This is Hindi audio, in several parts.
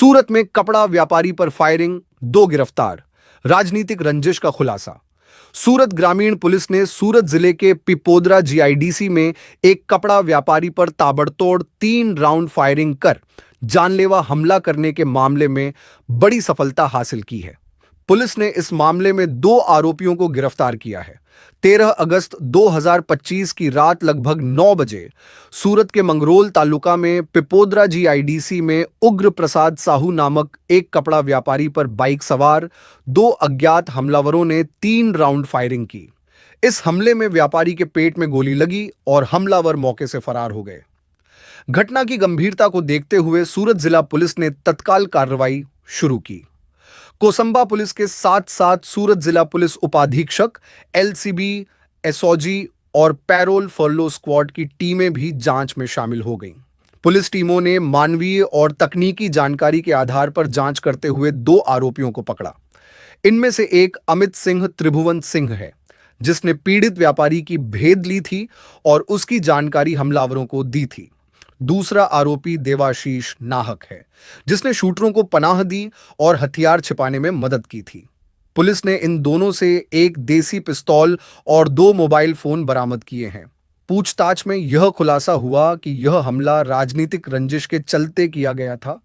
सूरत में कपड़ा व्यापारी पर फायरिंग, 2 गिरफ्तार। राजनीतिक रंजिश का खुलासा। सूरत ग्रामीण पुलिस ने सूरत जिले के पिपोदरा जीआईडीसी में एक कपड़ा व्यापारी पर ताबड़तोड़ 3 राउंड फायरिंग कर जानलेवा हमला करने के मामले में बड़ी सफलता हासिल की है। पुलिस ने इस मामले में 2 आरोपियों को गिरफ्तार किया है। 13 अगस्त 2025 की रात लगभग 9 बजे सूरत के मंगरोल तालुका में पिपोदरा जीआईडीसी में उग्र प्रसाद साहू नामक एक कपड़ा व्यापारी पर बाइक सवार 2 अज्ञात हमलावरों ने 3 राउंड फायरिंग की। इस हमले में व्यापारी के पेट में गोली लगी और हमलावर मौके से फरार हो गए। घटना की गंभीरता को देखते हुए सूरत जिला पुलिस ने तत्काल कार्रवाई शुरू की। कोसंबा पुलिस के साथ साथ सूरत जिला पुलिस उपाधीक्षक, एलसीबी, एसओजी और पैरोल फर्लो स्क्वाड की टीमें भी जांच में शामिल हो गईं। पुलिस टीमों ने मानवीय और तकनीकी जानकारी के आधार पर जांच करते हुए 2 आरोपियों को पकड़ा। इनमें से एक अमित सिंह त्रिभुवन सिंह है, जिसने पीड़ित व्यापारी की भेद ली थी और उसकी जानकारी हमलावरों को दी थी। दूसरा आरोपी देवाशीष नाहक है, जिसने शूटरों को पनाह दी और हथियार छिपाने में मदद की थी। पुलिस ने इन दोनों से एक देसी पिस्तौल और 2 मोबाइल फोन बरामद किए हैं। पूछताछ में यह खुलासा हुआ कि यह हमला राजनीतिक रंजिश के चलते किया गया था।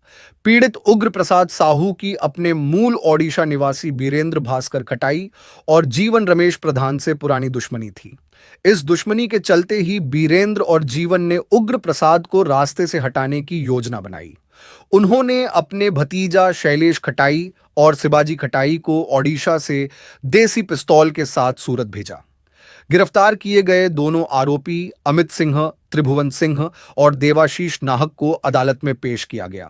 पीड़ित उग्र प्रसाद साहू की अपने मूल ओडिशा निवासी बीरेंद्र भास्कर खटाई और जीवन रमेश प्रधान से पुरानी दुश्मनी थी। इस दुश्मनी के चलते ही बीरेंद्र और जीवन ने उग्र प्रसाद को रास्ते से हटाने की योजना बनाई। उन्होंने अपने भतीजा शैलेश खटाई और शिवाजी खटाई को ओडिशा से देसी पिस्तौल के साथ सूरत भेजा। गिरफ्तार किए गए दोनों आरोपी अमित सिंह त्रिभुवन सिंह और देवाशीष नाहक को अदालत में पेश किया गया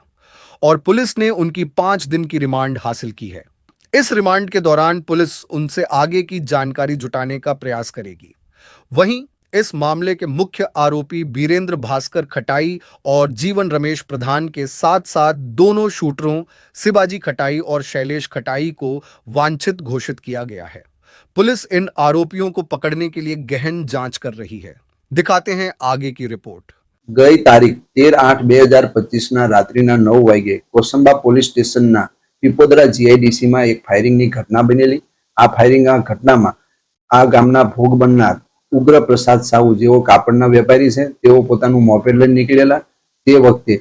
और पुलिस ने उनकी 5 दिन की रिमांड हासिल की है। इस रिमांड के दौरान पुलिस उनसे आगे की जानकारी जुटाने का प्रयास करेगी। वहीं इस मामले के मुख्य आरोपी बीरेंद्र भास्कर खटाई और जीवन रमेश प्रधान के साथ साथ दोनों शूटरों शिवाजी खटाई और शैलेश खटाई को वांछित घोषित किया गया है। पुलिस इन आरोपियों को पकड़ने के लिए गहन जांच कर रही है। दिखाते हैं आगे की रिपोर्ट। गई तारीख 13/8/2025 ના રાત્રિના 9 વાગ્યે કોસંબા પોલીસ સ્ટેશનના પીપોદરા જીઆઈડીસી માં એક ફાયરિંગની ઘટના બનેલી। આ ફાયરિંગના ઘટનામાં આ ગામના ભોગ બનનાર ઉગ્ર પ્રસાદ સાહુ જેઓ કાપડના વેપારી છે, તેઓ પોતાનું મોપેડ લઈને નીકળેલા। તે વખતે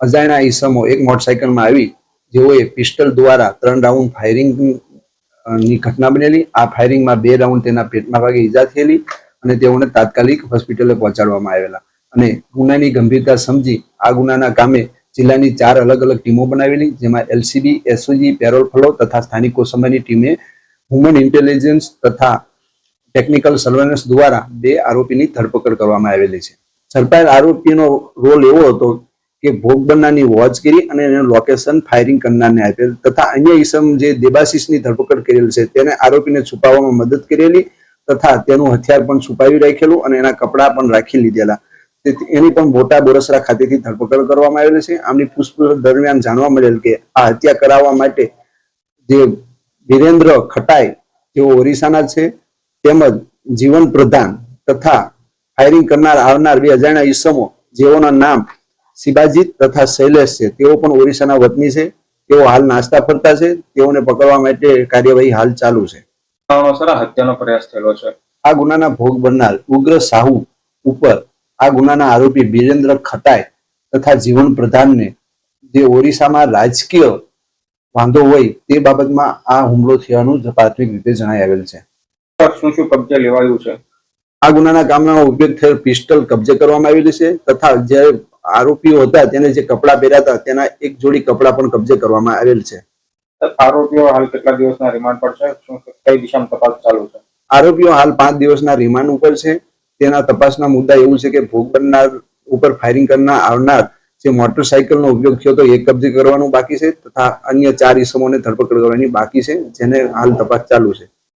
અજાણ્યા ઈસમો એક મોટરસાઇકલમાં આવી જેઓએ પિસ્ટલ દ્વારા 3 રાઉન્ડ ફાયરિંગ ની ઘટના બનેલી। આ ફાયરિંગમાં 2 રાઉન્ડ તેના પેટમાં ભાગે ઈજા થયેલી અને તેઓને તાત્કાલિક હોસ્પિટલે પહોંચાડવામાં આવેલા અને ગુનાની ગંભીરતા સમજી આ ગુનાના કામે જિલ્લાની 4 અલગ અલગ ટીમો બનાવેલી, જેમાં એલસીબી, એસઓજી, પેરોલ ફ્લો તથા સ્થાનિક કોસંબાની ટીમે હ્યુમન ઇન્ટેલિજન્સ તથા ટેકનિકલ સર્વેલન્સ દ્વારા 2 આરોપીની ધરપકડ કરવામાં આવેલી છે। ઝડપાયેલ આરોપીનો રોલ એવો હતો કે ભોગ બનનારની વોચગીરી અને એનું લોકેશન ફાયરિંગ કરનારને આપેલ તથા અન્ય ઈસમ જે દેબાશીષની ધરપકડ કરેલ છે તેને આરોપીને છુપાવવામાં મદદ કરેલી તથા તેનું હથિયાર પણ છુપાવી રાખેલું અને એના કપડા પણ રાખી લીધેલા। એની પણ મોટા બોરસરા ખાતેથી ધરપકડ કરવામાં આવેલી છે। આમની પૂછપરછ દરમિયાન જાણવા મળેલ કે આ હત્યા કરાવવા માટે જે વીરેન્દ્ર ખટાઈ જેઓ ઓરિસ્સાના છે તેમજ જીવન પ્રધાન તથા ફાયરિંગ કરનાર આવનાર 2 અજાણ્યા ઈસમો જેઓના નામ શિવાજી તથા શૈલેષ છે, તેઓ પણ ઓરિસ્સાના વતની છે। તેઓ હાલ નાસ્તા ફરતા છે। તેઓને પકડવા માટે કાર્યવાહી હાલ ચાલુ છે। હત્યાનો પ્રયાસ થયેલો છે। આ ગુનાના ભોગ બનનાર ઉગ્ર સાહુ ઉપર આ ગુનાના આરોપી બીરેન્દ્ર ખટાઈ તથા જીવન પ્રધાનને જે ઓરિસ્સામાં રાજકીય વાંધો હોય તે બાબતમાં આ હુમલો થયાનું પ્રાથમિક રીતે જણાઈ આવેલ છે। શું કબજે લેવાયું છે? આ ગુનાના કામમાં ઉપયોગ થયેલ પિસ્ટલ કબજે કરવામાં આવેલી છે તથા જે આરોપીઓ હતા તેને જે કપડા પહેર્યા હતા તેના એક જોડી કપડા પણ કબજે કરવામાં આવેલ છે। આરોપીઓ હાલ કેટલા દિવસના રિમાન્ડ પર છે? શું કઈ દિશામાં તપાસ ચાલુ છે? આરોપીઓ હાલ 5 દિવસના રિમાન્ડ ઉપર છે। તેના તપાસના મુદ્દા એવું છે કે ભોગ બનનાર ઉપર ફાયરિંગ કરનાર આવનાર જે મોટરસાઇકલનો ઉપયોગ થયો તો એ કબજે કરવાનું બાકી છે તથા અન્ય 4 ઈસમોને ધરપકડ કરવાની બાકી છે, જેને હાલ તપાસ ચાલુ છે।